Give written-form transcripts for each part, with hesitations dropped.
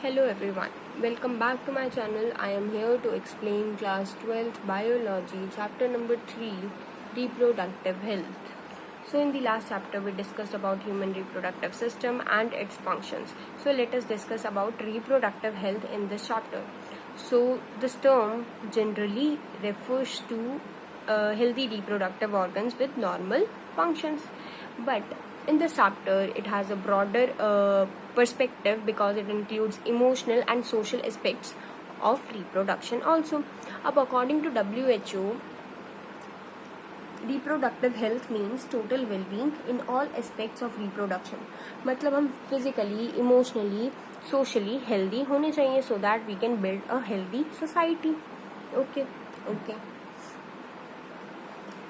Hello everyone, welcome back to my channel. I am here to explain class 12th biology chapter number 3, reproductive health. So in the last chapter we discussed about human reproductive system and its functions. So let us discuss about reproductive health in this chapter. So this term generally refers to healthy reproductive organs with normal functions, but in this chapter it has a broader perspective because it includes emotional and social aspects of reproduction also. अब according to WHO, reproductive health means total well-being in all aspects of reproduction. मतलब हम physically, emotionally, socially healthy होने चाहिए so that we can build a healthy society. Okay.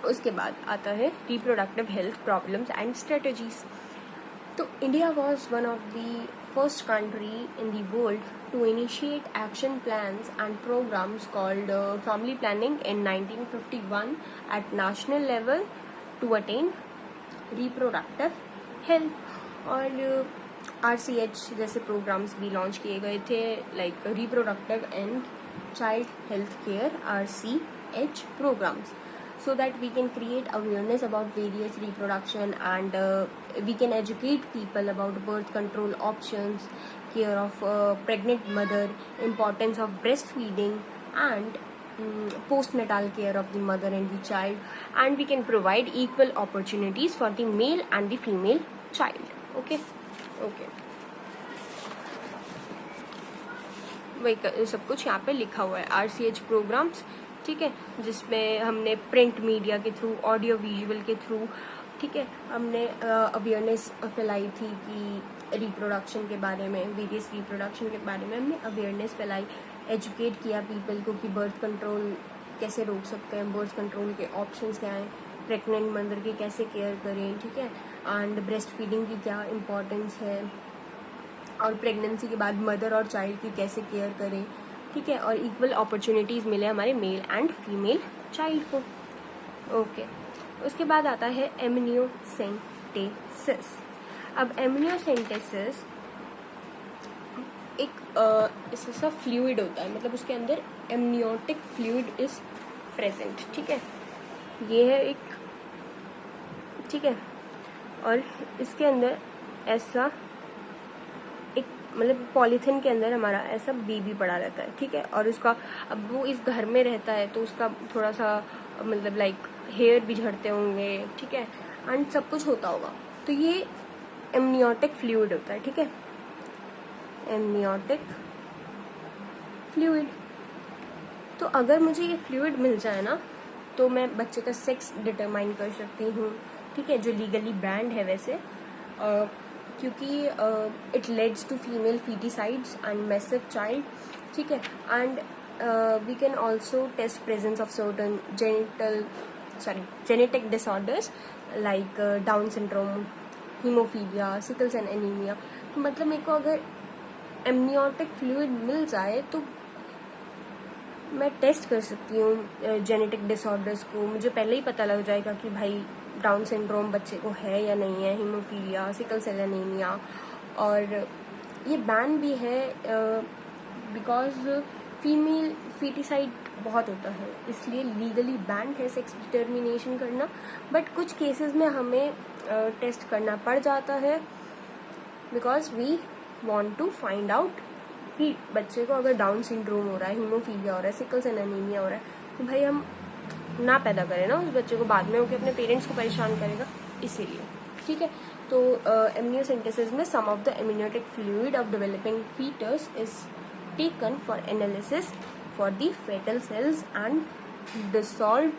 उसके बाद आता है reproductive health problems and strategies. तो India was one of the first country in the world to initiate action plans and programs called family planning in 1951 at national level to attain reproductive health. और RCH जैसे programmes भी launch किए गए थे, like reproductive and child health care RCH programs, so that we can create awareness about various reproduction and we can educate people about birth control options, care of pregnant mother, importance of breastfeeding and postnatal care of the mother and the child, and we can provide equal opportunities for the male and the female child. Okay. वही सब कुछ यहाँ पे लिखा हुआ है RCH programmes, ठीक है, जिसमें हमने प्रिंट मीडिया के थ्रू, ऑडियो विजुअल के थ्रू, ठीक है, हमने अवेयरनेस फैलाई थी कि रिप्रोडक्शन के बारे में, वेरियस रिप्रोडक्शन के बारे में हमने अवेयरनेस फैलाई, एजुकेट किया पीपल को कि बर्थ कंट्रोल कैसे रोक सकते हैं, बर्थ कंट्रोल के ऑप्शंस क्या हैं, प्रेग्नेंट मदर की कैसे केयर करें, ठीक है, एंड ब्रेस्ट फीडिंग की क्या इम्पोर्टेंस है, और प्रेगनेंसी के बाद मदर और चाइल्ड की कैसे केयर करें, ठीक है, और इक्वल अपॉर्चुनिटीज़ मिले हमारे मेल एंड फीमेल चाइल्ड को. ओके. उसके बाद आता है एमनियोसेंटेसिस. अब एमनियोसेंटेसिस एक ऐसा फ्लूइड होता है, मतलब उसके अंदर एमनियोटिक फ्लूइड इज प्रेजेंट, ठीक है, ये है एक, ठीक है, और इसके अंदर ऐसा एक, मतलब पॉलीथिन के अंदर हमारा ऐसा बेबी पड़ा रहता है, ठीक है, और उसका, अब वो इस घर में रहता है तो उसका थोड़ा सा मतलब लाइक हेयर भी झड़ते होंगे, ठीक है, एंड सब कुछ होता होगा, तो ये एमनियोटिक फ्लूइड होता है, ठीक है, एमनियोटिक फ्लूइड. तो अगर मुझे ये फ्लूइड मिल जाए ना तो मैं बच्चे का सेक्स डिटरमाइन कर सकती हूँ, ठीक है, जो लीगली बैंड है वैसे, क्योंकि it leads to female foeticides and massive child, ठीक है, and we can also test presence of certain genetic disorders like Down syndrome, haemophilia, sickle cell anaemia. मतलब मेरे को अगर एमनियोटिक फ्लूइड मिल जाए तो मैं टेस्ट कर सकती हूँ जेनेटिक डिसऑर्डर्स को, मुझे पहले ही पता लग जाएगा कि भाई डाउन सिंड्रोम बच्चे को है या नहीं है, हीमोफीलिया, सिकल सेल एनीमिया. और ये बैन भी है बिकॉज फीमेल फीटिसाइड बहुत होता है, इसलिए लीगली बैंड है सेक्स डिटर्मिनेशन करना, बट कुछ केसेस में हमें टेस्ट करना पड़ जाता है because we want to find out कि बच्चे को अगर डाउन सिंड्रोम हो रहा है, हीमोफीलिया हो रहा है, सिकल सेल एनीमिया हो रहा है, तो भाई हम ना पैदा करें ना उस बच्चे को, बाद में होकर अपने पेरेंट्स को परेशान करेगा, इसीलिए, ठीक है. तो एमनियोसेंटेसिस में some of the amniotic fluid of developing foetus is taken for analysis for the foetal cells and dissolved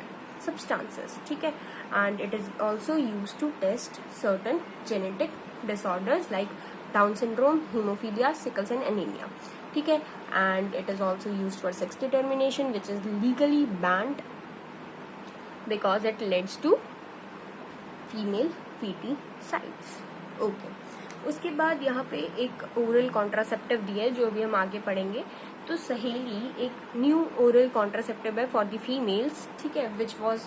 substances, ठीक है, and it is also used to test certain genetic disorders like Down syndrome, haemophilia, sickle cell anaemia, ठीक है, and it is also used for sex determination which is legally banned because it leads to female feticides. Okay. उसके बाद यहाँ पे एक oral contraceptive दिया है जो अभी हम आगे पढ़ेंगे. तो सहेली एक न्यू ओरल कॉन्ट्रासेप्टिव है फॉर द फीमेल्स, ठीक है, which was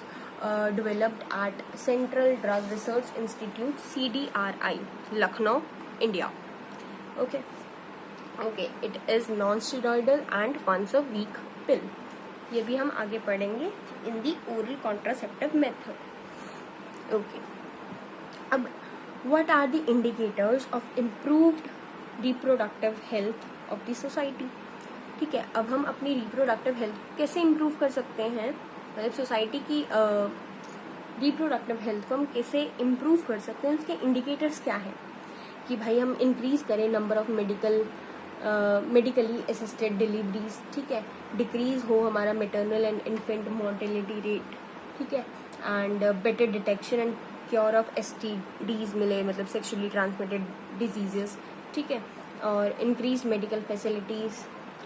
developed at central drug research institute CDRI, Lucknow, India. Okay. Okay, it is non steroidal and once a week pill. ये भी हम आगे पढ़ेंगे in the oral contraceptive method. Okay, अब what are the indicators of improved reproductive health of the society. ठीक है, अब हम अपनी रिप्रोडक्टिव हेल्थ कैसे इम्प्रूव कर सकते हैं, मतलब सोसाइटी की रिप्रोडक्टिव हेल्थ को हम कैसे इम्प्रूव कर सकते हैं, उसके इंडिकेटर्स क्या हैं कि भाई हम इंक्रीज करें number of medically assisted deliveries, ठीक है, डिक्रीज हो हमारा maternal and infant mortality rate, ठीक है, and better detection and cure of STDs मिले, मतलब सेक्सुअली ट्रांसमिटेड डिजीजेस, ठीक है, और increase medical facilities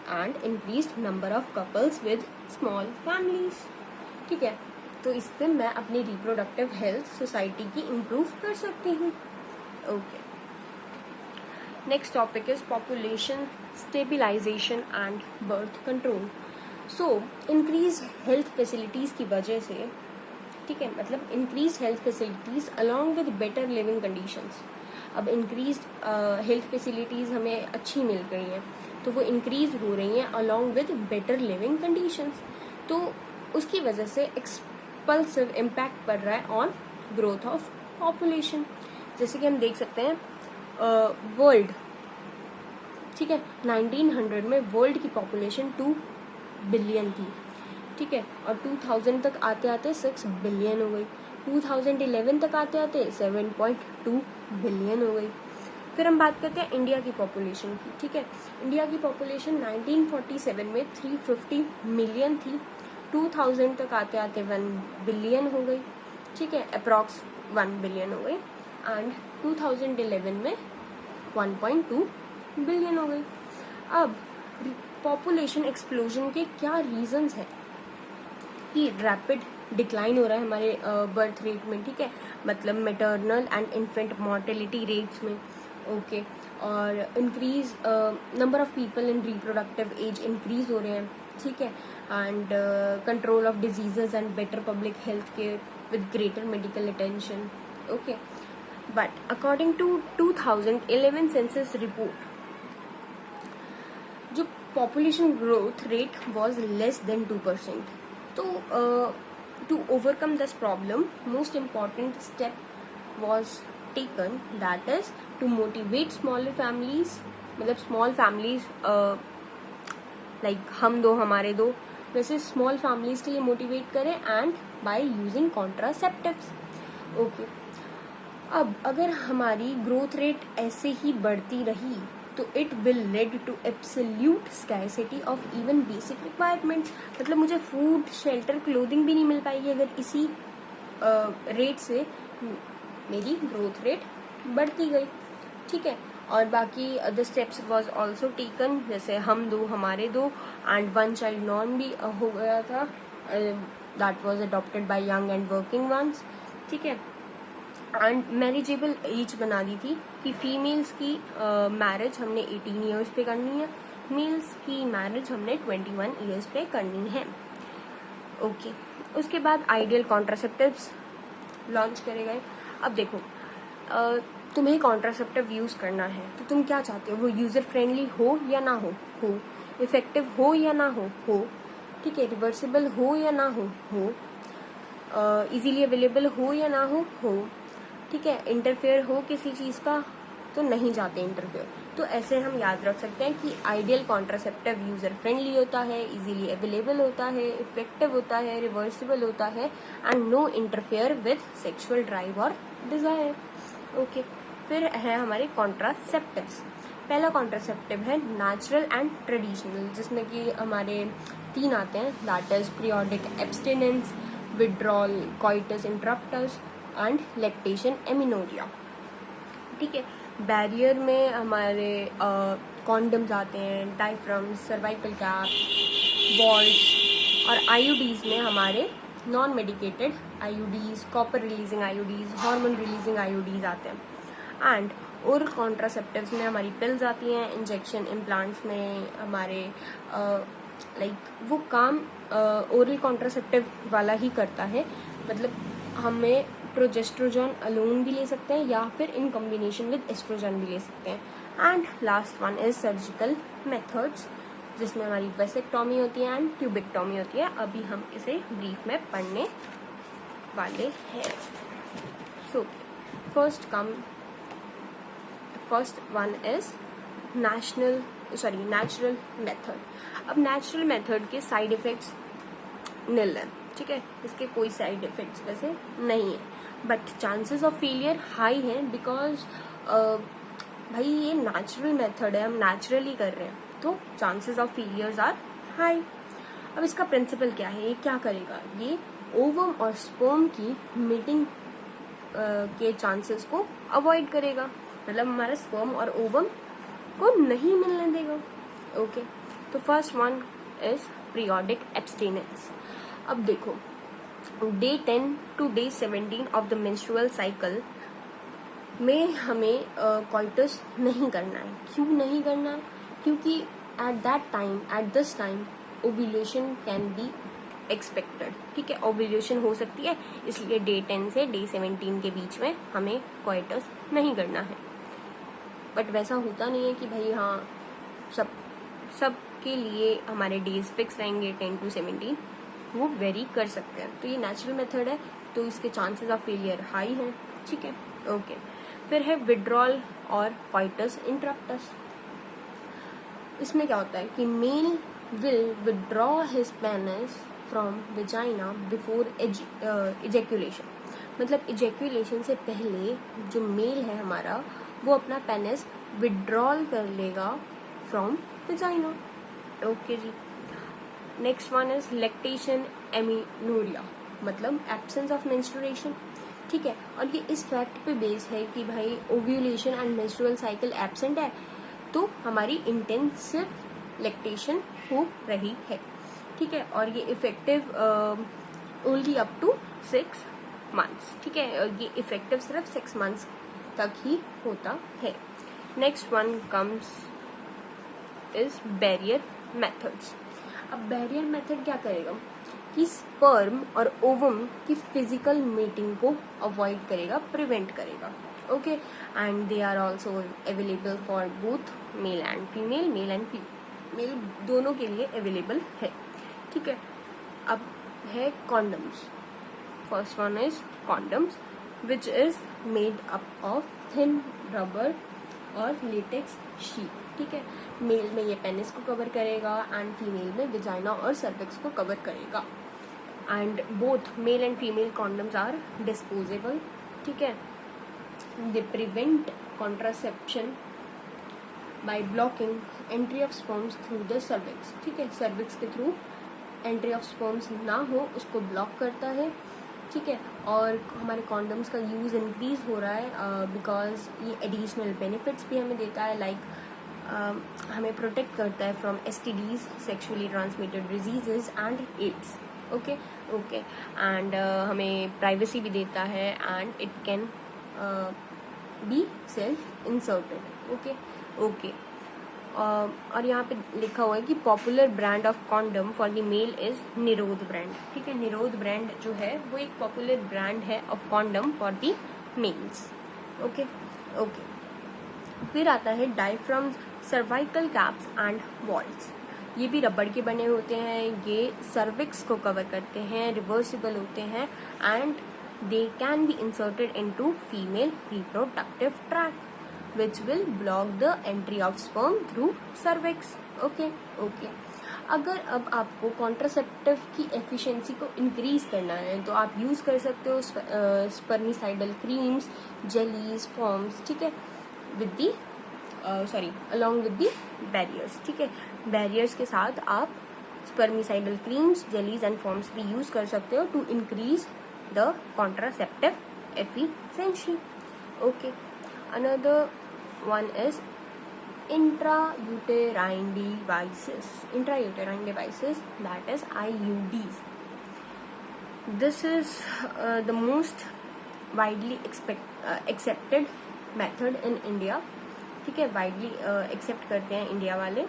and increase number of couples with small families. ठीक है, तो इससे मैं अपनी रिप्रोडक्टिव हेल्थ सोसाइटी की इम्प्रूव कर सकती हूँ। Okay, next topic is population stabilisation and birth control. So increase health facilities की वजह से, ठीक है, मतलब increase health facilities along with better living conditions. अब इंक्रीज हेल्थ फैसिलिटीज़ हमें अच्छी मिल गई हैं, तो वो इंक्रीज हो रही हैं along with better living conditions, तो उसकी वजह से एक्सपल्सिव इम्पैक्ट पड़ रहा है ऑन ग्रोथ ऑफ पॉपुलेशन। जैसे कि हम देख सकते हैं वर्ल्ड, ठीक है, 1900 में वर्ल्ड की पॉपुलेशन 2 बिलियन थी, ठीक है, और 2000 तक आते आते 6 बिलियन हो गई, 2011 तक आते आते 7.2 बिलियन हो गई। फिर हम बात करते हैं इंडिया की पॉपुलेशन की। ठीक है, इंडिया की पॉपुलेशन 1947 में 350 मिलियन थी, 2000 तक आते आते 1 बिलियन हो गई, ठीक है, अप्रॉक्स 1 बिलियन हो गई, एंड 2011 में 1.2 बिलियन हो गई। अब पॉपुलेशन एक्सप्लोजन के क्या रीजंस हैं कि रैपिड डिक्लाइन हो रहा है हमारे बर्थ रेट में, ठीक है, मतलब maternal and infant mortality rates में, ओके, और increase number of people in reproductive age increase हो रहे हैं, ठीक है, and control of diseases and better public health care with greater medical attention, okay, but according to 2011 census report, जो population growth rate was less than 2%। तो to overcome this problem, most important step was taken, that is to motivate smaller families, मतलब small families like हम दो हमारे दो, वैसे small families के लिए motivate करें and by using contraceptives। okay, अब अगर हमारी ग्रोथ रेट ऐसे ही बढ़ती रही तो it will lead to absolute scarcity of even basic requirements, मतलब मुझे फूड शेल्टर क्लोथिंग भी नहीं मिल पाएगी अगर इसी रेट से मेरी ग्रोथ रेट बढ़ती गई, ठीक है। और बाकी other steps was also taken, जैसे हम दो हमारे दो एंड 1 चाइल्ड नॉर्म भी हो गया था, that was adopted by young and working ones, ठीक है, एंड मैरिजेबल एज बना दी थी कि फीमेल्स की मैरिज हमने 18 ईयर्स पे करनी है, मेल्स की मैरिज हमने 21 ईयर्स पे करनी है, ओके। उसके बाद आइडियल कॉन्ट्रासेप्टिव्स लॉन्च करे गए। अब देखो तुम्हें कॉन्ट्रासेप्टिव यूज़ करना है तो तुम क्या चाहते हो, वो यूज़र फ्रेंडली हो या ना हो, इफेक्टिव हो या ना हो, ठीक है, रिवर्सिबल हो या ना हो, इजीली अवेलेबल हो या ना हो, ठीक है, इंटरफेयर हो किसी चीज़ का तो नहीं जाते इंटरफेयर। तो ऐसे हम याद रख सकते हैं कि आइडियल कॉन्ट्रासेप्टिव यूज़र फ्रेंडली होता है, इजीली अवेलेबल होता है, इफेक्टिव होता है, रिवर्सिबल होता है, and no interfere with sexual drive और डिज़ायर, ओके। फिर है हमारे कॉन्ट्रासेप्टिव्स। पहला कॉन्ट्रासेप्टिव है नेचुरल एंड ट्रेडिशनल, जिसमें कि हमारे 3 आते हैं, that is periodic abstinence, withdrawal coitus interruptus and lactation amenorrhea, ठीक है। बैरियर में हमारे कॉन्डम्स आते हैं, डायफ्राम, सर्वाइकल कैप, बॉल्स, और आईयूडीज में हमारे non medicated IUDs, copper releasing IUDs, hormone releasing IUDs आते हैं, एंड ओरल कॉन्ट्रासेप्टिव्स में हमारी पिल्स आती हैं, इंजेक्शन इम्प्लांट्स में हमारे लाइक वो काम ओरल कॉन्ट्रासेप्टिव वाला ही करता है, मतलब हमें प्रोजेस्ट्रोजन अलोन भी ले सकते हैं या फिर इन कॉम्बिनेशन विद एस्ट्रोजन भी ले सकते हैं, and last one is surgical methods, जिसमें हमारी वेसेक्टॉमी होती है एंड ट्यूबेक्टॉमी होती है. अभी हम इसे ब्रीफ में पढ़ने वाले हैं. So first one is natural method. अब नेचुरल मेथड के साइड इफेक्ट्स निल है, ठीक है, इसके कोई साइड इफेक्ट्स वैसे नहीं है, but chances of failure high हैं बिकॉज भाई ये नेचुरल मेथड है, हम नेचुरली कर रहे हैं, तो chances of failures are high. अब इसका प्रिंसिपल क्या है, ये क्या करेगा, ये ओवम और स्पर्म की मीटिंग के चांसेस को अवॉइड करेगा, मतलब हमारा स्पर्म और ओवम को नहीं मिलने देगा. ओके, तो first one is periodic abstinence. अब देखो, day 10 to day 17 of the menstrual cycle में हमें कॉइटस नहीं करना है. क्यों नहीं करना है? क्योंकि at this time ovulation can be expected, ठीक है, ओव्यूलेशन हो सकती है, इसलिए डे 10 से डे 17 के बीच में हमें कॉइटस नहीं करना है. बट वैसा होता नहीं है कि भाई हाँ सब के लिए हमारे डेज फिक्स रहेंगे 10 to 17, वो वेरी कर सकते हैं. तो ये नेचुरल मेथड है, तो इसके चांसेस ऑफ फेलियर हाई हैं, ठीक है. ओके, फिर है विड्रॉल और कॉइटस इंटरप्टस. इसमें क्या होता है कि male will withdraw his penis from vagina before ejaculation. मतलब इजेक्यूलेशन से पहले जो मेल है हमारा, वो अपना पेनिस विड्रॉल कर लेगा फ्रॉम विजाइना. ओके जी. Next one is lactation amenorrhea, मतलब एब्सेंस ऑफ मेंस्ट्रुएशन, ठीक है. और ये इस फैक्ट पे बेस है कि भाई ovulation and menstrual cycle absent है, तो हमारी इंटेंसिव लैक्टेशन हो रही है, ठीक है. और ये effective only up to 6 months, ठीक है. ये इफेक्टिव सिर्फ 6 months तक ही होता है. Next one comes is barrier methods. अब बैरियर मेथड क्या करेगा कि स्पर्म और ओवम की फिजिकल मीटिंग को अवॉइड करेगा, प्रिवेंट करेगा. Okay, and they are also available for both male and female दोनों के लिए अवेलेबल है, ठीक है. अब है condoms. First one is condoms which is made up of thin rubber और लेटेक्स शीट, ठीक है. मेल में ये पेनिस को कवर करेगा एंड फीमेल में विजाइना और सर्विक्स को कवर करेगा. And both male and female condoms are disposable, ठीक है. They prevent contraception by blocking entry of sperms through the cervix, ठीक है. सर्विक्स के थ्रू एंट्री ऑफ स्पर्म्स ना हो उसको ब्लॉक करता है, ठीक है. और हमारे कॉन्डम्स का यूज़ इंक्रीज हो रहा है बिकॉज ये एडिशनल बेनिफिट्स भी हमें देता है, लाइक हमें प्रोटेक्ट करता है from STDs, sexually transmitted diseases and AIDS. Okay, and हमें प्राइवेसी भी देता है and it can be self inserted. Okay. और यहाँ पे लिखा हुआ है कि popular brand of condom for the male is Nirodh brand, ठीक है. निरोध ब्रांड जो है वो एक पॉपुलर ब्रांड है of condom for the males. Okay. फिर आता है diaphragms, cervical caps and vaults. ये भी रबड़ के बने होते हैं, ये सर्विक्स को कवर करते हैं, रिवर्सिबल होते हैं and they can be inserted into female reproductive tract which will block the entry of sperm through cervix. Okay. अगर अब आपको कॉन्ट्रासेप्टिव की एफिशिएंसी को इंक्रीज करना है तो आप यूज़ कर सकते हो स्पर्मिसाइडल क्रीम्स, जेलीज, फॉर्म्स, ठीक है, with the along with the barriers, ठीक है. बैरियर्स के साथ आप spermicidal creams, jellies and forms भी यूज़ कर सकते हो to increase the contraceptive efficiency. Okay. Another one is intrauterine devices, that is IUDs. This is the most widely accepted method in India, ठीक है. widely accept करते हैं India वाले,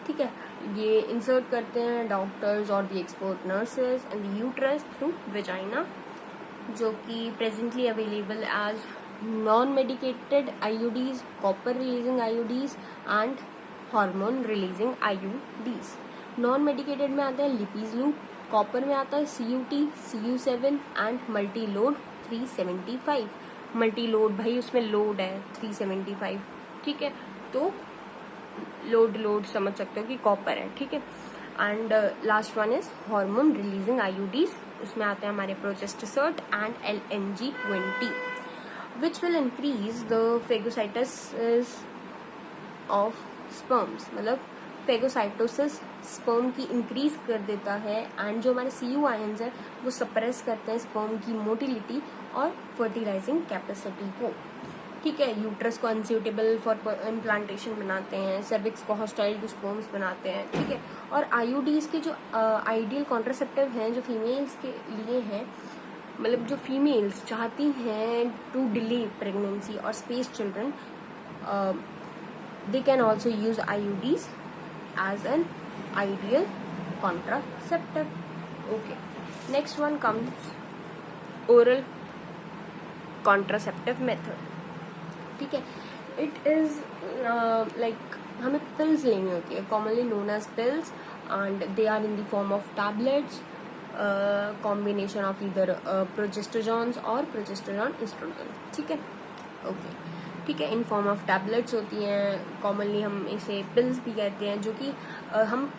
ठीक है. ये इंसर्ट करते हैं डॉक्टर्स और the expert nurses and the uterus through vagina, जो कि presently available as non-medicated IUDs, copper releasing IUDs and hormone releasing IUDs. non-medicated में आता है लिपीज कॉपर में आता है CUT, CU7 and multi load 375. Multi load भाई उसमें लोड है 375, ठीक है, तो लोड समझ सकते हो कि कॉपर है, ठीक है. And last one is hormone releasing IUDs. उसमें आते हैं हमारे progestasert and LNG-20 which will increase the phagocytosis of sperms. मतलब फेगोसाइटोसिस स्पर्म की इंक्रीज कर देता है एंड जो हमारे CU आयंस है वो सप्रेस करते हैं स्पर्म की मोटिलिटी और फर्टिलाइजिंग कैपेसिटी को, ठीक है. यूट्रस को अनसूटेबल फॉर इम्प्लांटेशन बनाते हैं, सर्विक्स को हॉस्टाइल टू स्पर्म्स बनाते हैं, ठीक है. और IUDs के जो आइडियल कॉन्ट्रासेप्टिव हैं जो फीमेल्स के लिए हैं, मतलब जो फीमेल्स चाहती हैं टू डिले प्रेगनेंसी और space children, they can also use IUDs as an ideal contraceptive. Okay, next one comes oral contraceptive method. ठीक है, इट इज लाइक हमें पिल्स लेनी होती है, commonly known as pills, and they are in the form of tablets, combination of either progesterones और progesterone oestrogen, ठीक है. Okay, ठीक है, इन फॉर्म ऑफ टैबलेट्स होती हैं, कॉमनली हम इसे पिल्स भी कहते हैं, जो कि हम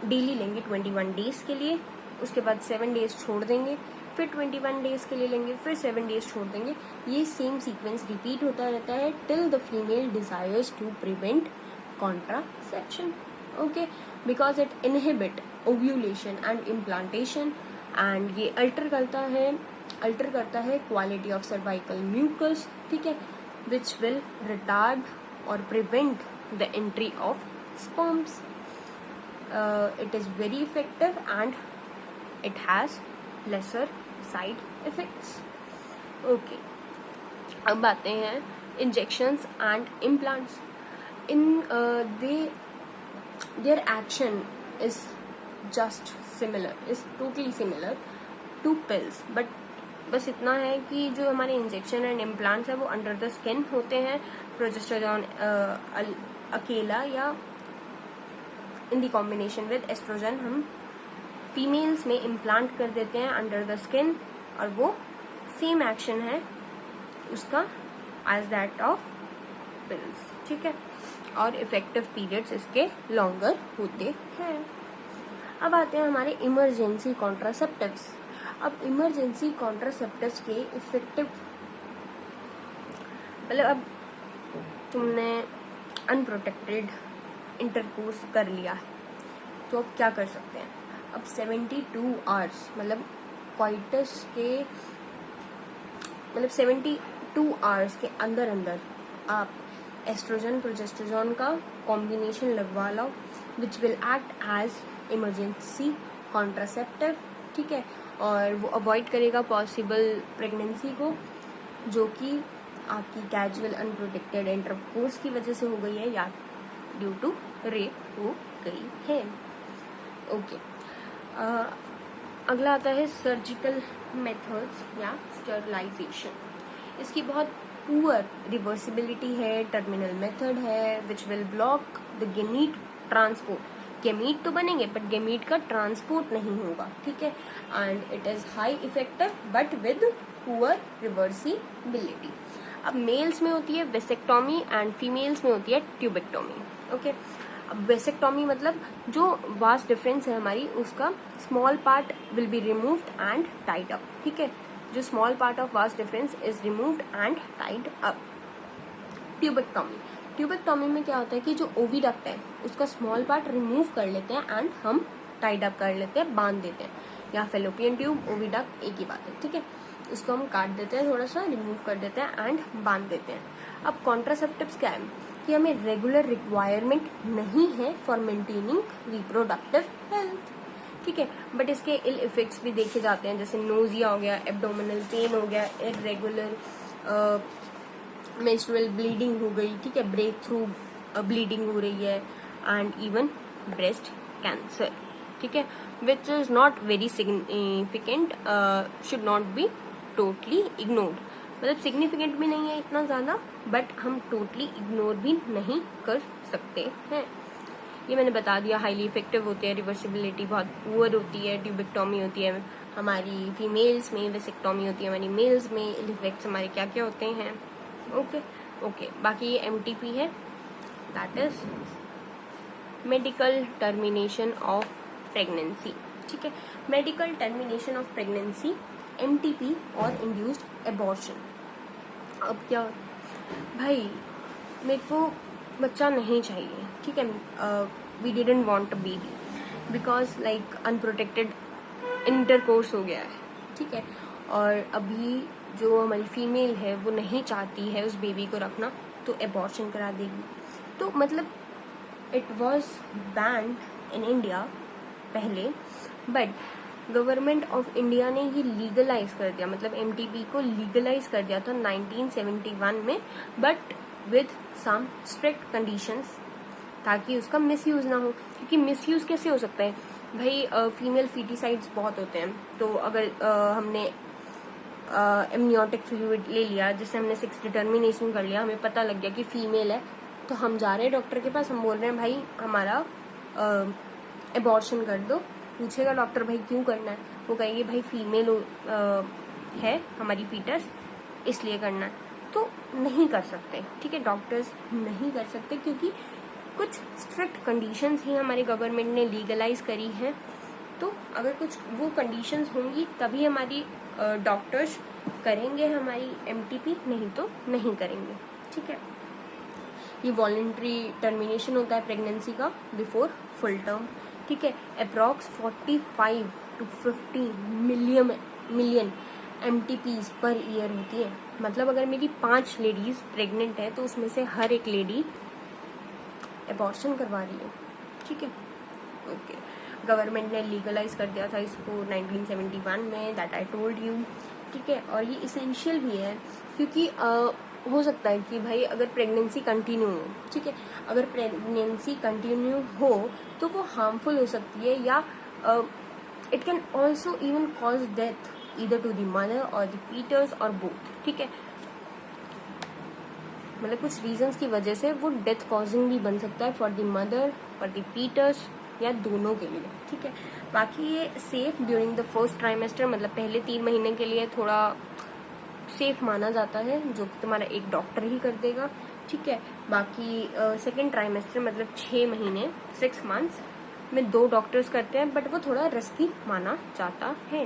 डेली लेंगे 21 डेज के लिए, उसके बाद 7 डेज छोड़ देंगे, फिर 21 डेज के लिए लेंगे, फिर 7 डेज छोड़ देंगे. ये सेम सीक्वेंस रिपीट होता रहता है till the female desires to prevent contraception. Okay, because it inhibit ovulation and implantation, and ये अल्टर करता है क्वालिटी ऑफ सर्वाइकल म्यूकस, ठीक है, विच विल रिटार्ड और prevent the entry of sperms. It is very effective and it has lesser side effects. Okay, अब आते हैं injections and implants. In their action is just similar, is totally similar to pills, but बस इतना है कि जो हमारे injection and implants है वो अंडर द स्किन होते हैं. प्रोजेस्टेरॉन अकेला या in the combination with oestrogen हम फीमेल्स में इम्प्लांट कर देते हैं अंडर द स्किन, और वो सेम एक्शन है उसका एज दैट ऑफ पिल्स, ठीक है, और इफेक्टिव पीरियड्स इसके लॉन्गर होते हैं. अब आते हैं हमारे इमरजेंसी कॉन्ट्रासेप्टिव्स. अब इमरजेंसी कॉन्ट्रासेप्टिव्स के इफेक्टिव, मतलब अब तुमने अनप्रोटेक्टेड इंटरकोर्स कर लिया है तो अब क्या कर सकते हैं. अब 72 आवर्स मतलब क्वाइटस के 72 आवर्स के अंदर आप एस्ट्रोजन प्रोजेस्टेरॉन का कॉम्बिनेशन लगवा लो, which will act as emergency contraceptive, ठीक है, और वो अवॉइड करेगा पॉसिबल प्रेगनेंसी को जो कि आपकी कैजुअल अनप्रोटेक्टेड इंटरकोर्स की वजह से हो गई है या ड्यू टू रेप हो गई है. ओके, अगला आता है सर्जिकल मेथड्स या स्टरलाइजेशन. इसकी बहुत पुअर रिवर्सिबिलिटी है, टर्मिनल मेथड है which will block the gamete transport. Gamete तो बनेंगे बट गेमीट का ट्रांसपोर्ट नहीं होगा, ठीक है, and it is high effective but with poor reversibility. अब मेल्स में होती है वेसेक्टोमी एंड फीमेल्स में होती है ट्यूबेक्टोमी. ओके, अब वेसेक्टोमी मतलब जो वास्ट डिफरेंस है हमारी उसका small part will be removed and tied up, ठीक है, जो small part of vast difference is removed and tied up. Tubectomy में क्या होता है कि जो ओविडक्ट है उसका स्मॉल पार्ट रिमूव कर लेते हैं एंड हम टाइड अप कर लेते हैं, बांध देते हैं, या फेलोपियन ट्यूब ओविडक्ट एक ही बात है, ठीक है, इसको हम काट देते हैं, थोड़ा सा रिमूव कर देते हैं एंड बांध देते हैं. अब कॉन्ट्रासेप्टिव्स क्या है कि हमें रेगुलर रिक्वायरमेंट नहीं है फॉर मेंटेनिंग रिप्रोडक्टिव हेल्थ, ठीक है, बट इसके इल इफेक्ट्स भी देखे जाते हैं, जैसे नोजिया हो गया, एब्डोमिनल पेन हो गया, इरेगुलर मेंस्ट्रुअल ब्लीडिंग हो गई, ठीक है, ब्रेक थ्रू ब्लीडिंग हो रही है, एंड इवन ब्रेस्ट कैंसर, ठीक है, which is not very significant, should not be totally ignored. मतलब सिग्निफिकेंट भी नहीं है इतना ज़्यादा, बट हम टोटली इग्नोर भी नहीं कर सकते हैं। ये मैंने बता दिया। हाईली इफेक्टिव होते हैं, रिवर्सिबिलिटी बहुत पुअर होती है, ट्यूबेक्टोमी होती है हमारी फीमेल्स में, वेसेक्टोमी होती है हमारी मेल्स में। इफेक्ट्स हमारे क्या क्या होते हैं। ओके बाकी ये MTP है, that is medical termination of pregnancy. ठीक है, medical termination of pregnancy, MTP और इंड्यूस्ड एबॉर्शन। अब क्या भाई, मेरे को बच्चा नहीं चाहिए, ठीक है, we didn't want a baby because like unprotected intercourse हो गया है, ठीक है, और अभी जो हमारी फीमेल है वो नहीं चाहती है उस बेबी को रखना, तो एबॉर्शन करा देगी। तो मतलब it was banned in India पहले, बट गवर्नमेंट ऑफ इंडिया ने ये लीगलाइज कर दिया, मतलब MTP को लीगलाइज कर दिया था 1971 में, but with some strict conditions, ताकि उसका मिसयूज ना हो। क्योंकि मिसयूज कैसे हो सकता है भाई, फीमेल फीटिसाइड्स बहुत होते हैं, तो अगर हमने एमनियोटिक फ्लूइड ले लिया, जिससे हमने सेक्स डिटर्मिनेशन कर लिया, हमें पता लग गया कि फीमेल है, तो हम जा रहे हैं डॉक्टर के पास, हम बोल रहे हैं भाई हमारा एबॉर्शन कर दो। पूछेगा डॉक्टर भाई क्यों करना है, वो कहेंगे भाई फीमेल है हमारी फीटस, इसलिए करना है। तो नहीं कर सकते, ठीक है, डॉक्टर्स नहीं कर सकते, क्योंकि कुछ स्ट्रिक्ट कंडीशंस ही हमारे गवर्नमेंट ने लीगलाइज करी हैं। तो अगर कुछ वो कंडीशंस होंगी तभी हमारी डॉक्टर्स करेंगे हमारी MTP, नहीं तो नहीं करेंगे, ठीक है। ये वॉलंटरी टर्मिनेशन होता है प्रेगनेंसी का बिफोर फुल टर्म, ठीक है। Approx 45 to 50 million MTPs per year होती है। मतलब अगर मेरी 5 लेडीज प्रेग्नेंट है तो उसमें से हर एक लेडी एबॉर्शन करवा रही है, ठीक है। ओके, गवर्नमेंट ने लीगलाइज कर दिया था इसको 1971 में, दैट आई टोल्ड यू, ठीक है। और ये इसेंशियल भी है, क्योंकि हो सकता है कि भाई अगर प्रेगनेंसी कंटिन्यू हो, ठीक है, अगर प्रेगनेंसी कंटिन्यू हो तो वो हार्मफुल हो सकती है, या it can also even cause death either to the mother और द फीटस और बोथ, ठीक है। मतलब कुछ रीजंस की वजह से वो डेथ कॉजिंग भी बन सकता है फॉर द मदर और द फीटस, या दोनों के लिए, ठीक है। बाकी ये safe during the first trimester, मतलब पहले 3 महीने के लिए थोड़ा सेफ माना जाता है, जो कि तुम्हारा एक डॉक्टर ही कर देगा, ठीक है। बाकी सेकेंड ट्राइमेस्टर मतलब 6 महीने 6 मंथ्स में 2 डॉक्टर्स करते हैं, बट वो थोड़ा रिस्की माना जाता है।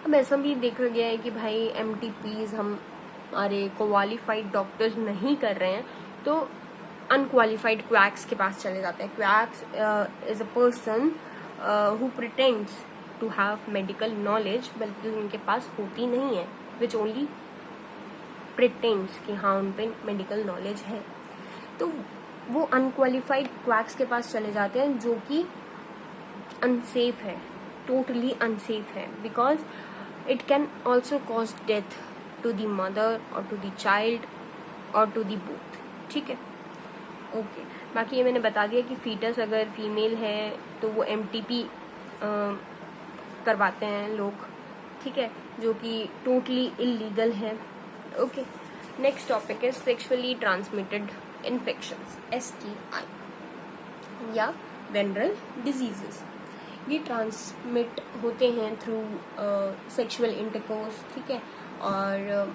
अब ऐसा भी देखा गया है कि भाई MTPs हमारे क्वालिफाइड डॉक्टर्स नहीं कर रहे हैं, तो अनक्वालिफाइड क्वैक्स के पास चले जाते हैं। Quacks is a person who pretends to have medical knowledge, बल्कि उनके पास होती नहीं है, विच ओनली प्रिटेंड्स कि हाँ उन पे मेडिकल नॉलेज है। तो वो अनक्वालिफाइड क्वैक्स के पास चले जाते हैं, जो कि अनसेफ है, टोटली अनसेफ है, because it can also cause death to the mother और टू द चाइल्ड और टू द बोथ, ठीक है। ओके, बाकी ये मैंने बता दिया कि फीटस अगर फीमेल है तो वो MTP करवाते हैं लोग, ठीक है, जो कि टोटली इलीगल है। ओके, नेक्स्ट टॉपिक है सेक्सुअली ट्रांसमिटेड इन्फेक्शंस, STI या वेनरल डिजीजेस। ये ट्रांसमिट होते हैं थ्रू सेक्सुअल इंटरकोर्स, ठीक है, और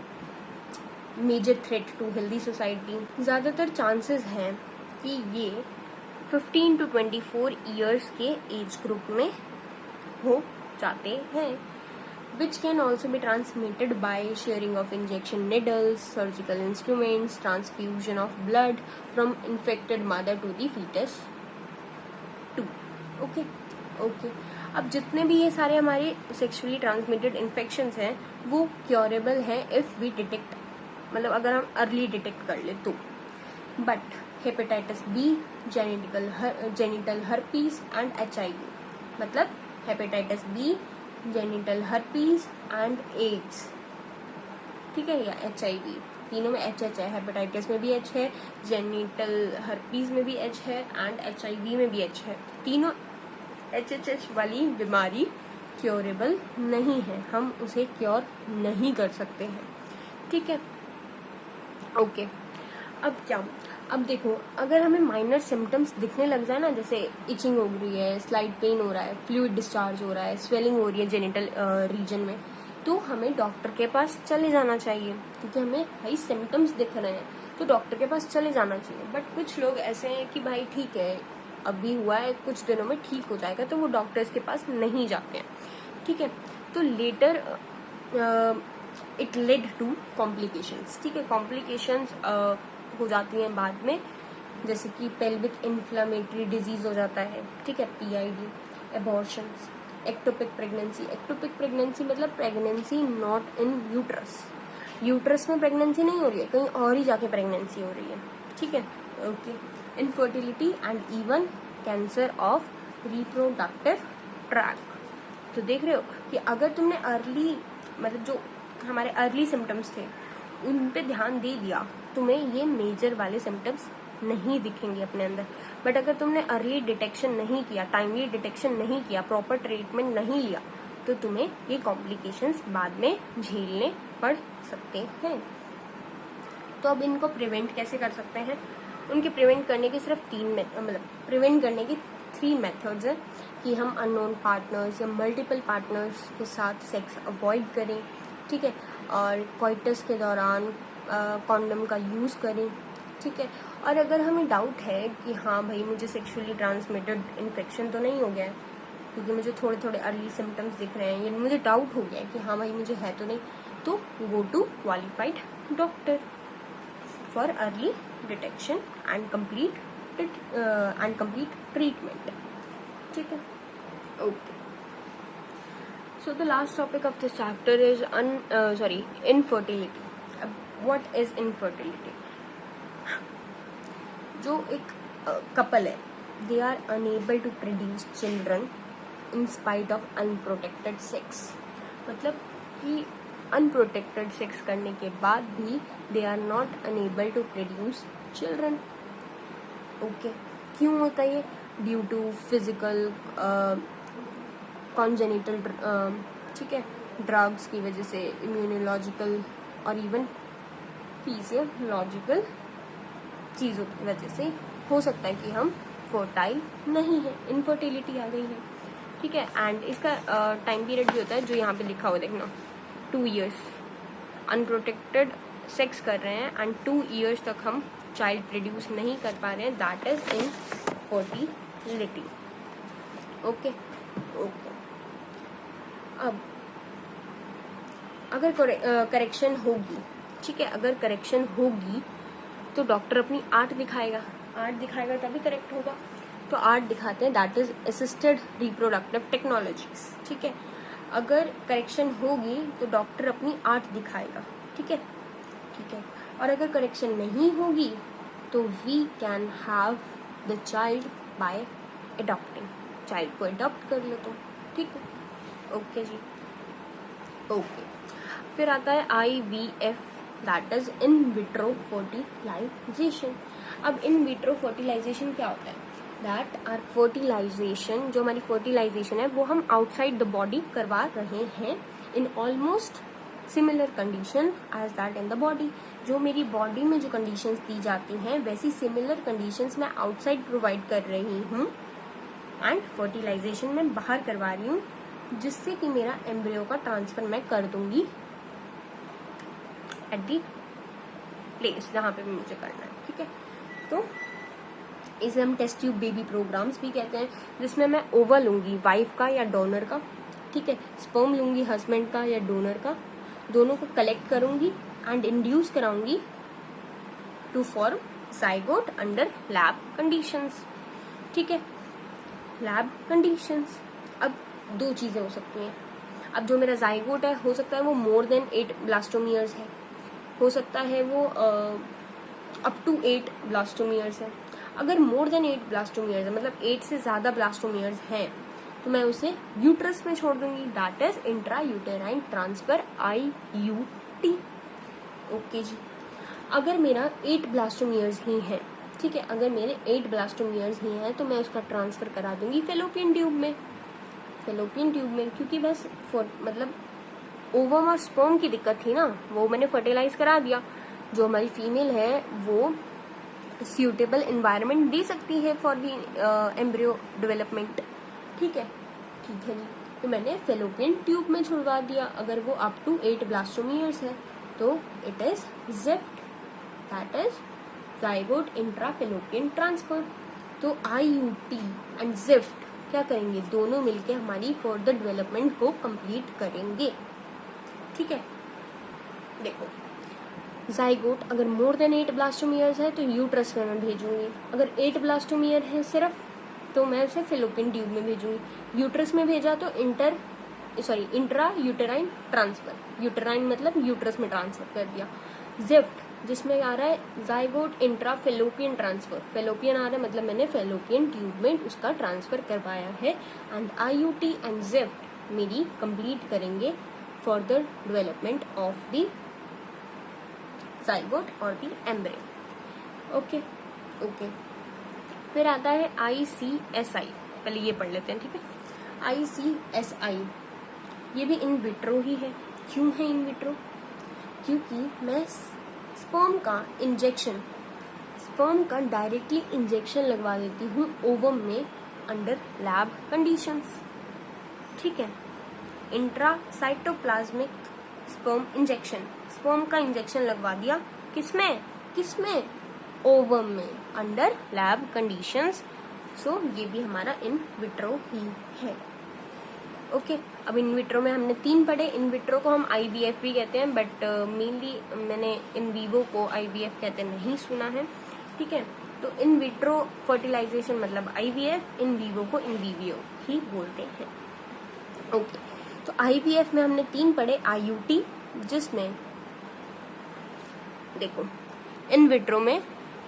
major threat to healthy society. ज़्यादातर चांसेस हैं कि ये 15 to 24 ईयर्स के एज ग्रुप में हो जाते हैं, which can also be transmitted by sharing of injection needles, surgical instruments, transfusion of blood from infected mother to the fetus too. Okay. अब जितने भी ये सारे हमारे सेक्सुअली ट्रांसमिटेड इन्फेक्शंस हैं वो क्योरेबल हैं इफ वी डिटेक्ट, मतलब अगर हम अर्ली डिटेक्ट कर ले तो। But hepatitis B, genital herpes and HIV, मतलब hepatitis B, genital herpes and AIDS, ठीक है, या HIV, तीनों में HH है। हेपेटाइटिस में भी H है, जेनिटल हर्पीज में भी H है एंड HIV में भी H है। तीनों HH वाली बीमारी क्योरेबल नहीं है, हम उसे क्योर नहीं कर सकते हैं। ठीक है, ओके। अब क्या, अब देखो, अगर हमें माइनर सिम्टम्स दिखने लग जाए ना, जैसे इचिंग हो रही है, स्लाइट पेन हो रहा है, फ्लूइड डिस्चार्ज हो रहा है, स्वेलिंग हो रही है जेनिटल रीजन में, तो हमें डॉक्टर के पास चले जाना चाहिए, क्योंकि हमें हाई सिम्टम्स दिख रहे हैं तो डॉक्टर के पास चले जाना चाहिए। बट कुछ लोग ऐसे हैं कि भाई ठीक है, अभी हुआ है, कुछ दिनों में ठीक हो जाएगा, तो वो डॉक्टर्स के पास नहीं जाते हैं, ठीक है। तो later it lead to complications, ठीक है, कॉम्प्लिकेशंस हो जाती हैं बाद में, जैसे कि पेल्विक इन्फ्लामेटरी डिजीज हो जाता है, ठीक है, PID, abortions, ectopic pregnancy. Ectopic pregnancy मतलब pregnancy not in uterus, uterus में प्रेगनेंसी नहीं हो रही है, कहीं और ही जाके प्रेगनेंसी हो रही है, ठीक है, okay. Infertility and even cancer of reproductive tract. तो देख रहे हो कि अगर तुमने अर्ली, मतलब जो हमारे अर्ली सिम्टम्स थे उन पे ध्यान दे दिया, तुम्हें ये मेजर वाले सिम्टम्स नहीं दिखेंगे अपने अंदर। बट अगर तुमने अर्ली डिटेक्शन नहीं किया, टाइमली डिटेक्शन नहीं किया, प्रॉपर ट्रीटमेंट नहीं लिया, तो तुम्हें ये कॉम्प्लिकेशंस बाद में झेलने पड़ सकते हैं। तो अब इनको प्रिवेंट कैसे कर सकते हैं? उनके प्रिवेंट करने की सिर्फ प्रिवेंट करने की 3 मेथड्स हैं कि हम अननोन पार्टनर्स या मल्टीपल पार्टनर्स के साथ सेक्स अवॉइड करें, ठीक है, और कोइटस के दौरान कॉन्डम का यूज़ करें, ठीक है। और अगर हमें डाउट है कि हाँ भाई मुझे सेक्सुअली ट्रांसमिटेड इन्फेक्शन तो नहीं हो गया है, क्योंकि मुझे थोड़े थोड़े अर्ली सिम्टम्स दिख रहे हैं, या मुझे डाउट हो गया है कि हाँ भाई मुझे है तो नहीं, तो go to qualified doctor for early detection and complete treatment, ठीक है, okay. So the last topic of this chapter is infertility. अब what is infertility? जो एक कपल है, they are unable to produce children in spite of unprotected sex. मतलब कि unprotected sex करने के बाद भी they are not unable to produce children. Okay, क्यों होता है ये? Due to physical कॉन्जेनिटल, ठीक है, ड्रग्स की वजह से, इम्यूनोलॉजिकल और इवन फिजियोलॉजिकल चीज़ों की वजह से हो सकता है कि हम फर्टाइल नहीं है, इनफर्टिलिटी आ गई है, ठीक है। एंड इसका टाइम पीरियड भी होता है जो यहाँ पे लिखा हुआ, देखना, 2 years अनप्रोटेक्टेड सेक्स कर रहे हैं एंड 2 years तक हम चाइल्ड प्रोड्यूस नहीं कर पा रहे हैं, that is infertility, okay, okay. अब अगर करेक्शन होगी, ठीक है, अगर करेक्शन होगी तो डॉक्टर अपनी आर्ट दिखाएगा, तभी करेक्ट होगा। तो आर्ट दिखाते हैं, that is assisted reproductive technologies, ठीक है। अगर करेक्शन होगी तो डॉक्टर अपनी आर्ट दिखाएगा, ठीक है, ठीक है। और अगर करेक्शन नहीं होगी तो we can have the child by adopting, child को अडॉप्ट कर लो, तो ठीक है, ओके जी, ओके। फिर आता है IVF, that is in vitro fertilisation. अब इन विट्रो फर्टिलाइजेशन क्या होता है? दैट आर फर्टिलाइजेशन, जो हमारी फर्टिलाइजेशन है वो हम आउटसाइड द बॉडी करवा रहे हैं in almost similar condition as that in the body. जो मेरी बॉडी में जो कंडीशंस दी जाती हैं वैसी सिमिलर कंडीशंस मैं आउटसाइड प्रोवाइड कर रही हूँ एंड फर्टिलाइजेशन में बाहर करवा रही हूँ, जिससे कि मेरा एम्ब्रियो का ट्रांसफर मैं कर दूंगी एट दी प्लेस जहाँ पे मुझे करना है, ठीक है। तो इसे हम टेस्ट ट्यूब बेबी प्रोग्राम्स भी कहते हैं, जिसमें मैं ओवा लूंगी वाइफ का या डोनर का, ठीक है, स्पर्म लूंगी हस्बैंड का या डोनर का, दोनों को कलेक्ट करूंगी एंड इंड्यूस कराऊंगी to form zygote under lab conditions, ठीक है, लैब कंडीशंस। अब 2 चीजें हो सकती हैं। अब जो मेरा जाइगोट है, हो सकता है वो मोर देन 8 ब्लास्टोमियर्स है, हो सकता है वो अप टू 8 ब्लास्टोमियर्स है। अगर मोर देन 8 ब्लास्टोमियर्स है, मतलब 8 से ज्यादा ब्लास्टोमियर्स हैं, तो मैं उसे यूट्रस में छोड़ दूंगी, that is intra uterine transfer, IUT, okay जी। अगर मेरा 8 ब्लास्टोमियर्स ही है, ठीक है, अगर मेरे 8 ब्लास्टोमियर्स ही हैं, तो मैं उसका ट्रांसफर करा दूंगी फेलोपियन ट्यूब में, क्योंकि बस मतलब ओवम और स्पर्म की दिक्कत थी ना, वो मैंने फर्टिलाइज करा दिया। जो हमारी फीमेल है वो सूटेबल एनवायरनमेंट दे सकती है फॉर दी एम्ब्रियो डेवलपमेंट। ठीक है जी। तो मैंने फेलोपियन ट्यूब में छुड़वा दिया। अगर वो अप टू 8 ब्लास्टोमियर्स है तो it is ZIFT, that is zygote intrafallopian transfer. तो IUT एंड ज़िफ्ट क्या करेंगे, दोनों मिलके हमारी फर्दर डेवलपमेंट को कंप्लीट करेंगे। ठीक है, देखो ज़ाइगोट अगर मोर देन 8 ब्लास्टोमियर्स है तो यूट्रस में मैं भेजूंगी। अगर 8 ब्लास्टोमियर है सिर्फ तो मैं उसे फेलोपियन ट्यूब में भेजूंगी। यूट्रस में भेजा तो इंट्रा यूटेराइन ट्रांसफर। यूटेराइन मतलब यूट्रस में ट्रांसफर कर दिया। ज़िफ्ट जिसमें आ रहा है zygote intra fallopian transfer. Fallopian आ रहा है मतलब मैंने फेलोपियन ट्यूब में उसका ट्रांसफर करवाया है। एंड IUT एंड ज़िफ्ट मेरी कंप्लीट करेंगे further development of the zygote और दी एम्ब्रियो। ओके। फिर आता है ICSI। पहले ये पढ़ लेते हैं, ठीक है। ICSI ये भी इन विट्रो ही है। क्यों है इन विट्रो? क्योंकि मैं स्पर्म का डायरेक्टली इंजेक्शन लगवा देती हूँ ओवम में अंडर लैब कंडीशंस। ठीक है, इंट्रासाइटोप्लाज्मिक स्पर्म इंजेक्शन, स्पर्म का इंजेक्शन लगवा दिया किसमें ओवम में अंडर लैब कंडीशंस। सो ये भी हमारा इन विट्रो ही है। ओके, अब इन विट्रो में हमने 3 पढ़े। इन विट्रो को हम IVF भी कहते हैं, बट मेनली मैंने इन वीवो को IVF कहते नहीं सुना है। ठीक है, तो इन विट्रो फर्टिलाइजेशन मतलब IVF, इन वीवो को इन वीवियो ही बोलते हैं। ओके, तो IVF में हमने 3 पढ़े। IUT जिसमें देखो इन विट्रो में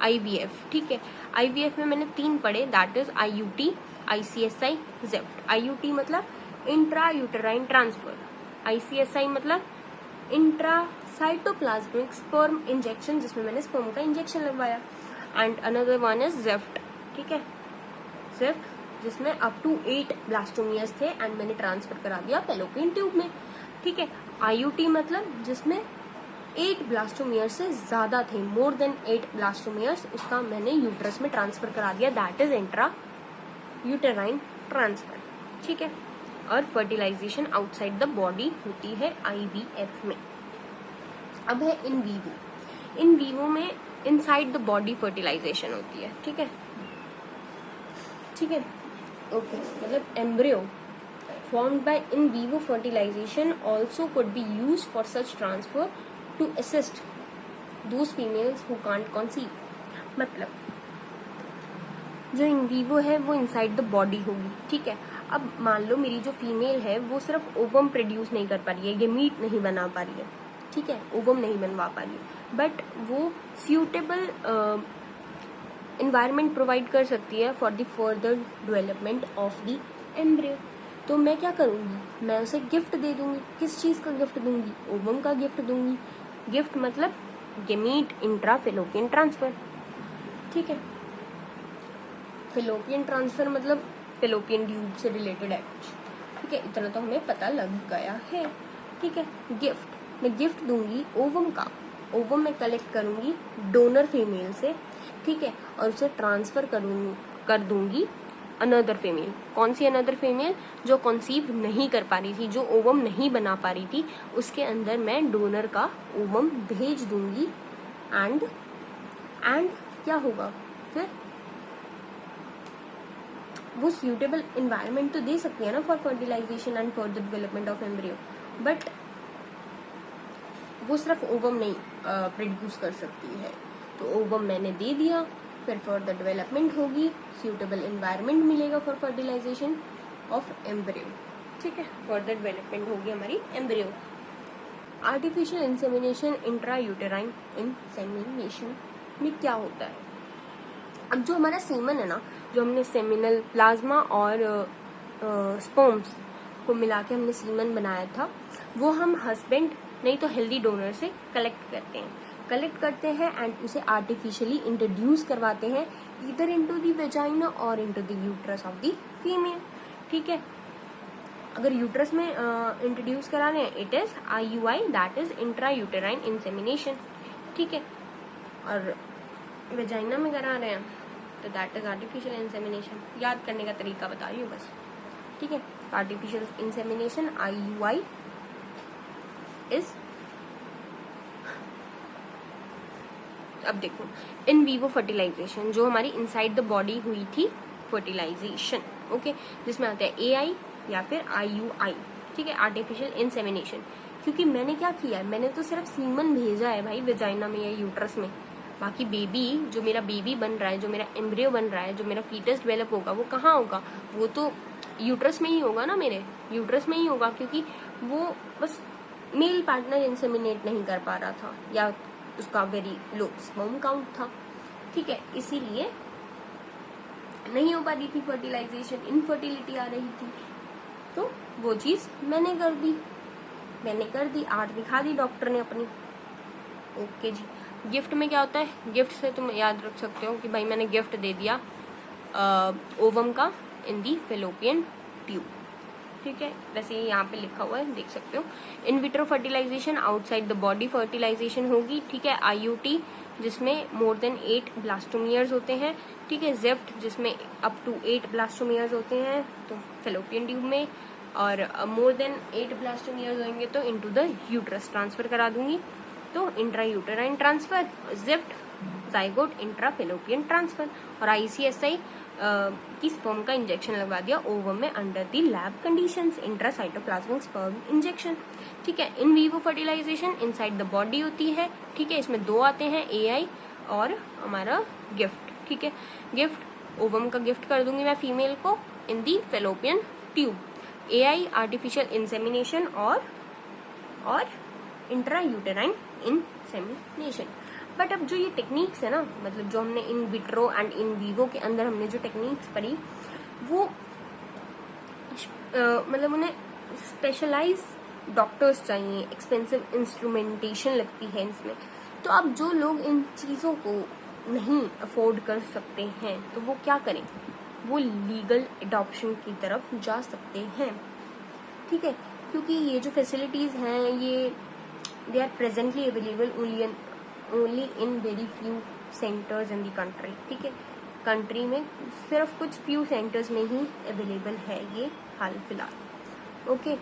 IVF, ठीक है, IVF में मैंने 3 पढ़े, that is IUT, ICSI, ZIFT. IUT मतलब इंट्रा यूटेराइन ट्रांसफर, ICSI मतलब इंट्रासाइटोप्लाज्मिक स्पर्म इंजेक्शन जिसमें मैंने स्पर्म का इंजेक्शन लगवाया। And another one is ZIFT. ठीक है, ज़िफ्ट जिसमें अप टू 8 ब्लास्टोमियर्स थे एंड मैंने ट्रांसफर करा दिया फेलोपियन ट्यूब में। ठीक है, IUT मतलब जिसमें 8 ब्लास्टोमियर्स से ज्यादा थे, मोर देन 8 ब्लास्टोमियर्स, उसका मैंने यूट्रस में ट्रांसफर करा दिया, that is intra uterine transfer. ठीक है, और फर्टिलाइजेशन आउटसाइड द बॉडी होती है IVF में। अब है इन वीवो। इन वीवो में इनसाइड द बॉडी फर्टिलाइजेशन होती है। ठीक है, ओके, मतलब embryo formed by in vivo fertilization also could be used for such transfer to assist those females who can't conceive। मतलब जो इन वीवो है वो इनसाइड द बॉडी होगी। ठीक है, अब मान लो मेरी जो फीमेल है वो सिर्फ ओवम प्रोड्यूस नहीं कर पा रही है, गेमीट नहीं बना पा रही है, ठीक है, ओवम नहीं बनवा पा रही है, बट वो सूटेबल एनवायरनमेंट प्रोवाइड कर सकती है for the further development of the embryo. तो मैं क्या करूंगी, मैं उसे गिफ्ट दे दूंगी। किस चीज का गिफ्ट दूंगी? ओवम का गिफ्ट दूंगी। गिफ्ट मतलब गेमीट इंट्रा फेलोपियन ट्रांसफर। ठीक है, फेलोपियन ट्रांसफर मतलब फेलोपियन ट्यूब से रिलेटेड है कुछ। ठीक है, इतना तो हमें पता लग गया है। ठीक है, गिफ्ट मैं गिफ्ट दूंगी ओवम का। ओवम मैं कलेक्ट करूंगी डोनर फीमेल से। ठीक है, और उसे ट्रांसफर कर दूंगी अनदर फीमेल। कौन सी अनदर फीमेल? जो कंसीव नहीं कर पा रही थी, जो ओवम नहीं बना पा रही थी, उसके अंदर मैं डोनर का ओवम भेज दूंगी। एंड क्या होगा फिर? वो सूटेबल एनवायरनमेंट तो दे सकती है ना for fertilisation and for the development of embryo, but वो सिर्फ ओवम नहीं प्रोड्यूस कर सकती है। तो ओवम मैंने दे दिया, फिर फर्दर डेवलपमेंट होगी, सूटेबल एनवायरनमेंट मिलेगा फॉर फर्टिलाइजेशन ऑफ एम्ब्रियो। ठीक है, फर्दर डेवलपमेंट होगी हमारी embryo. Artificial insemination intra uterine insemination में क्या होता है? अब जो हमारा सीमन है ना, जो हमने सेमिनल प्लाज्मा और स्पर्म्स को मिला के हमने सीमन बनाया था, वो हम हस्बैंड नहीं तो हेल्दी डोनर से कलेक्ट करते हैं एंड उसे आर्टिफिशियली इंट्रोड्यूस करवाते हैं ईदर इनटू द वेजाइना और into the uterus of the female. ठीक है, अगर यूट्रस में इंट्रोड्यूस करा रहे हैं it is IUI, that is intra uterine insemination, ठीक है। और वेजाइना में करा रहे हैं तो दैट इज आर्टिफिशियल इंसेमिनेशन। याद करने का तरीका बता रही हूँ बस, ठीक है। आर्टिफिशियल इंसेमिनेशन IUI इज, अब देखो इन वीवो फर्टिलाइजेशन जो हमारी इनसाइड द बॉडी हुई थी फर्टिलाइजेशन, ओके, जिसमें आता है AI या फिर IUI, ठीक है, आर्टिफिशियल इंसेमिनेशन। क्योंकि मैंने क्या किया है, मैंने तो सिर्फ सीमन भेजा है भाई वेजाइना में या यूट्रस में, बाकी बेबी जो मेरा बेबी बन रहा है, जो मेरा एम्ब्रियो बन रहा है, जो मेरा फीटस डेवलप होगा वो कहाँ होगा, वो तो यूट्रस में ही होगा ना, मेरे यूट्रस में ही होगा, क्योंकि वो बस मेल पार्टनर इंसेमिनेट नहीं कर पा रहा था या उसका वेरी लो स्पर्म काउंट था, ठीक है, इसीलिए नहीं हो पा रही थी फर्टिलाइजेशन, इनफर्टिलिटी आ रही थी। तो वो चीज मैंने कर दी, आर्ट दिखा दी डॉक्टर ने अपनी, ओके जी। गिफ्ट में क्या होता है, गिफ्ट से तुम याद रख सकते हो कि भाई मैंने गिफ्ट दे दिया ओवम का इन दी फेलोपियन ट्यूब, ठीक है। वैसे यहाँ पे लिखा हुआ है, देख सकते हो। In vitro fertilisation outside the body fertilisation होगी, ठीक है। IUT जिसमें मोर देन 8 ब्लास्टोमियर्स होते हैं, ठीक है। ZEFT जिसमें अप टू 8 ब्लास्टोमियर्स होते हैं तो फेलोपियन ट्यूब में, और मोर देन 8 ब्लास्टोमियर्स होंगे तो इनटू द यूट्रस ट्रांसफर करा दूंगी, तो intra uterine transfer, ZEFT zygote intra fallopian transfer, और ICSI की स्पर्म का इंजेक्शन लगवा दिया ओवम में under the lab conditions, intracytoplasmic sperm injection, ठीक है। In vivo fertilisation inside the body होती है, ठीक है। इसमें 2 आते हैं, AI और हमारा गिफ्ट, ठीक है। गिफ्ट ओवम का गिफ्ट कर दूंगी मैं फीमेल को in the fallopian tube, AI artificial insemination और इंट्रा यूटेराइन इंसेमिनेशन। बट अब जो ये टेक्निक्स है ना, मतलब जो हमने in vitro and in vivo के अंदर हमने जो टेक्निक्स पढ़ी वो मतलब उन्हें स्पेशलाइज डॉक्टर्स चाहिए, एक्सपेंसिव इंस्ट्रूमेंटेशन लगती है इसमें। तो अब जो लोग इन चीज़ों को नहीं अफोर्ड कर सकते हैं तो वो क्या करें, वो लीगल एडॉप्शन की तरफ जा सकते हैं, ठीक है। क्योंकि ये जो फैसिलिटीज़ हैं ये they are presently available only in very few centres in the country, ठीक है। कंट्री में सिर्फ कुछ फ्यू सेंटर्स में ही अवेलेबल है ये हाल फिलहाल, ओके।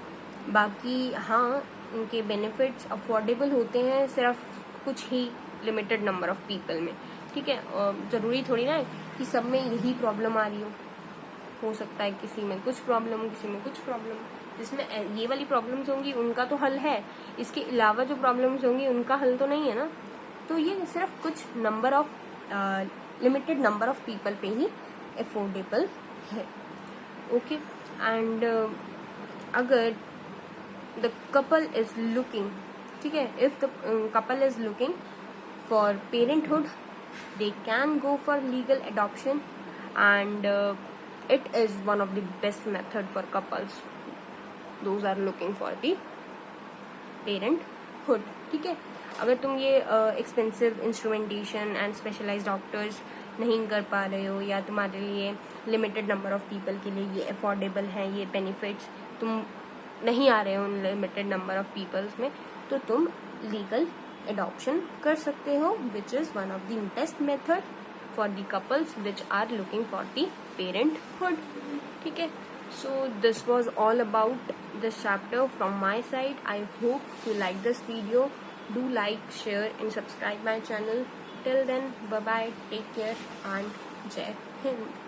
बाकी हाँ, इनके बेनिफिट्स अफोर्डेबल होते हैं सिर्फ कुछ ही लिमिटेड नंबर ऑफ पीपल में, ठीक है। ज़रूरी थोड़ी ना है कि सब में यही प्रॉब्लम आ रही हो सकता है किसी में कुछ प्रॉब्लम हो, किसी में कुछ प्रॉब्लम। जिसमें ये वाली प्रॉब्लम्स होंगी उनका तो हल है, इसके अलावा जो प्रॉब्लम्स होंगी उनका हल तो नहीं है ना। तो ये सिर्फ कुछ number of limited number of people पे ही अफोर्डेबल है, ओके। एंड अगर द कपल इज लुकिंग, ठीक है, if the couple is looking for parenthood they can go for legal adoption and it is one of the best method for couples those are looking for the parenthood, ठीक है। अगर तुम ये expensive instrumentation and specialised doctors नहीं कर पा रहे हो या तुम्हारे लिए लिमिटेड नंबर ऑफ पीपल के लिए ये अफोर्डेबल हैं, ये बेनिफिट्स तुम नहीं आ रहे हो उन लिमिटेड नंबर ऑफ पीपल्स में, तो तुम लीगल adoption कर सकते हो, which is one of the best method for the couples which are looking for the parenthood, ठीक है। So this was all about this chapter from my side. I hope you like this video. Do like, share and subscribe my channel. Till then, bye bye, take care and Jai Hind.